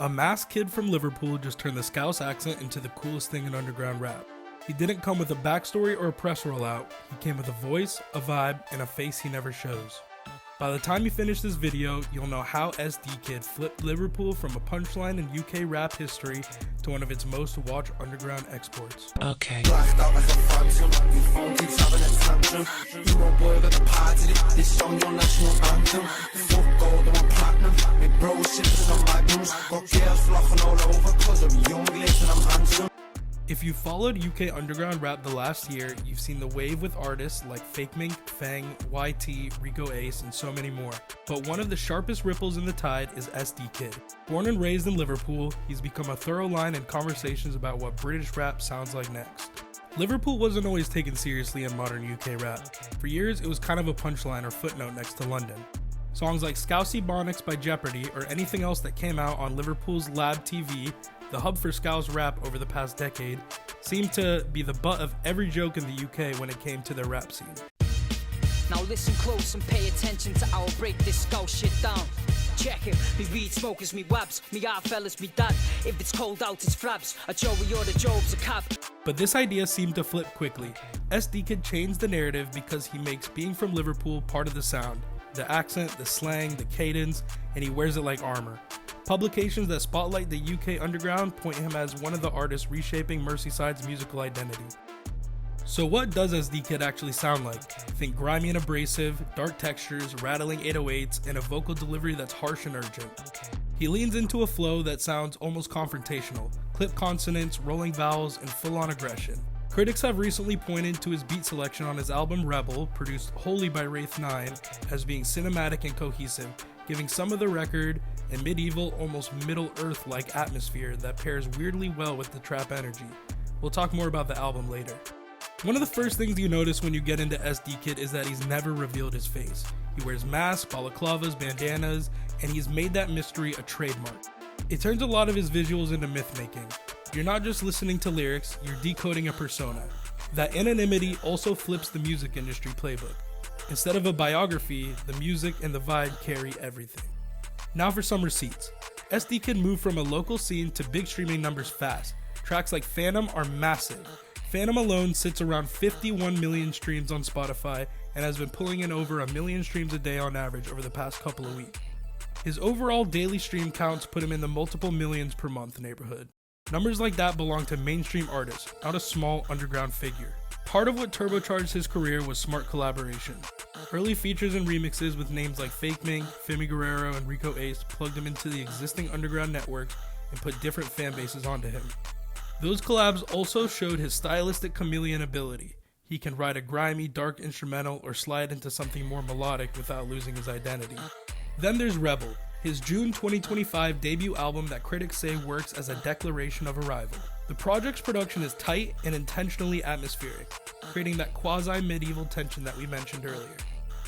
A masked kid from Liverpool just turned the Scouse accent into the coolest thing in underground rap. He didn't come with a backstory or a press rollout, he came with a voice, a vibe, and a face he never shows. By the time you finish this video, you'll know how EsDeeKid flipped Liverpool from a punchline in UK rap history to one of its most watched underground exports. Okay. If you followed UK underground rap the last year, you've seen the wave with artists like Fake Mink, Fang, YT, Rico Ace, and so many more. But one of the sharpest ripples in the tide is EsDeeKid. Born and raised in Liverpool, he's become a thorough line in conversations about what British rap sounds like next. Liverpool wasn't always taken seriously in modern UK rap. For years, it was kind of a punchline or footnote next to London. Songs like Scousey Bonics by Jeopardy or anything else that came out on Liverpool's Lab TV, the hub for Scouse rap over the past decade, seemed to be the butt of every joke in the UK when it came to their rap scene. Now listen close and pay attention to how I break this Scouse shit down. Check it, me weed smokers, me wabs, me art fellas, me dad. If it's cold out, it's flaps. A Joey or the Job's a cab. But this idea seemed to flip quickly. EsDeeKid changed the narrative because he makes being from Liverpool part of the sound. The accent, the slang, the cadence, and he wears it like armor. Publications that spotlight the UK underground point him as one of the artists reshaping Merseyside's musical identity. So what does EsDeeKid actually sound like? Think grimy and abrasive, dark textures, rattling 808s, and a vocal delivery that's harsh and urgent. He leans into a flow that sounds almost confrontational, clipped consonants, rolling vowels, and full-on aggression. Critics have recently pointed to his beat selection on his album Rebel, produced wholly by Wraith 9, as being cinematic and cohesive, giving some of the record a medieval, almost Middle-earth-like atmosphere that pairs weirdly well with the trap energy. We'll talk more about the album later. One of the first things you notice when you get into EsDeeKid is that he's never revealed his face. He wears masks, balaclavas, bandanas, and he's made that mystery a trademark. It turns a lot of his visuals into myth-making. You're not just listening to lyrics, you're decoding a persona. That anonymity also flips the music industry playbook. Instead of a biography, the music and the vibe carry everything. Now for some receipts. EsDeeKid moved from a local scene to big streaming numbers fast. Tracks like Phantom are massive. Phantom alone sits around 51 million streams on Spotify and has been pulling in over 1 million streams a day on average over the past couple of weeks. His overall daily stream counts put him in the multiple millions per month neighborhood. Numbers like that belong to mainstream artists, not a small underground figure. Part of what turbocharged his career was smart collaboration. Early features and remixes with names like Fake Mink, Femi Guerrero, and Rico Ace plugged him into the existing underground networks and put different fan bases onto him. Those collabs also showed his stylistic chameleon ability. He can write a grimy, dark instrumental or slide into something more melodic without losing his identity. Then there's Rebel, his June 2025 debut album that critics say works as a declaration of arrival. The project's production is tight and intentionally atmospheric, creating that quasi-medieval tension that we mentioned earlier.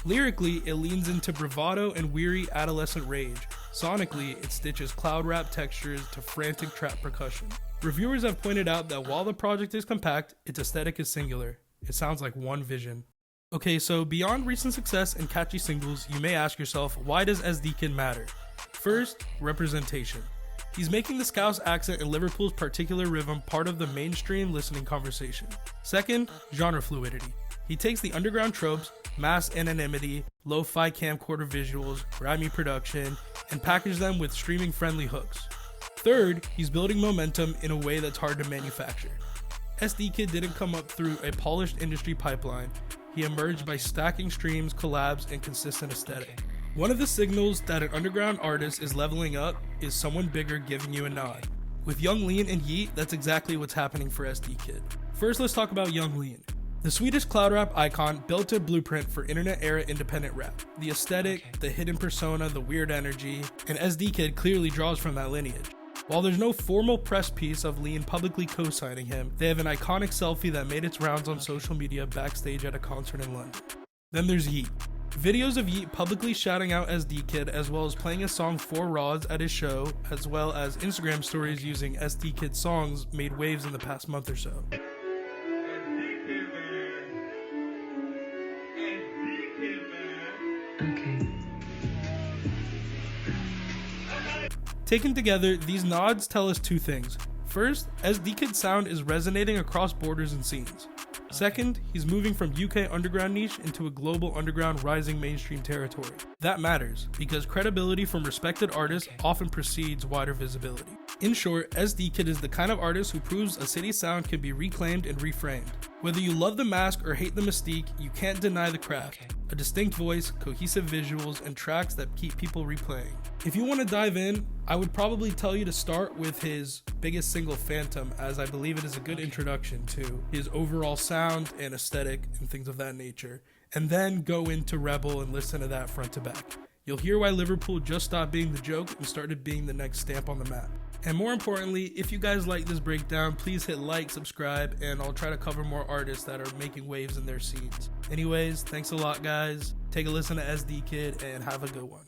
Lyrically, it leans into bravado and weary adolescent rage. Sonically, it stitches cloud rap textures to frantic trap percussion. Reviewers have pointed out that while the project is compact, its aesthetic is singular. It sounds like one vision. Okay, so beyond recent success and catchy singles, you may ask yourself, why does EsDeeKid matter? First, representation. He's making the Scouse accent and Liverpool's particular rhythm part of the mainstream listening conversation. Second, genre fluidity. He takes the underground tropes, mass anonymity, lo-fi camcorder visuals, grimy production, and packages them with streaming-friendly hooks. Third, he's building momentum in a way that's hard to manufacture. EsDeeKid didn't come up through a polished industry pipeline. He emerged by stacking streams, collabs, and consistent aesthetic. One of the signals that an underground artist is leveling up is someone bigger giving you a nod. With Young Lean and Yeet, that's exactly what's happening for EsDeeKid. First, let's talk about Young Lean. The Swedish cloud rap icon built a blueprint for internet-era independent rap. The aesthetic, the hidden persona, the weird energy, and EsDeeKid clearly draws from that lineage. While there's no formal press piece of Lean publicly co-signing him, they have an iconic selfie that made its rounds on social media backstage at a concert in London. Then there's Yeet. Videos of Yeet publicly shouting out EsDeeKid as well as playing a song for Roz at his show, as well as Instagram stories using EsDeeKid songs made waves in the past month or so. Taken together, these nods tell us two things. First, EsDeeKid's sound is resonating across borders and scenes. Second, he's moving from UK underground niche into a global underground rising mainstream territory. That matters, because credibility from respected artists often precedes wider visibility. In short, EsDeeKid is the kind of artist who proves a city's sound can be reclaimed and reframed. Whether you love the mask or hate the mystique, you can't deny the craft. A distinct voice, cohesive visuals, and tracks that keep people replaying. If you want to dive in, I would probably tell you to start with his biggest single, Phantom, as I believe it is a good introduction to his overall sound and aesthetic and things of that nature, and then go into Rebel and listen to that front to back. You'll hear why Liverpool just stopped being the joke and started being the next stamp on the map. And more importantly, if you guys like this breakdown, please hit like, subscribe, and I'll try to cover more artists that are making waves in their scenes. Anyways, thanks a lot, guys. Take a listen to EsDeeKid and have a good one.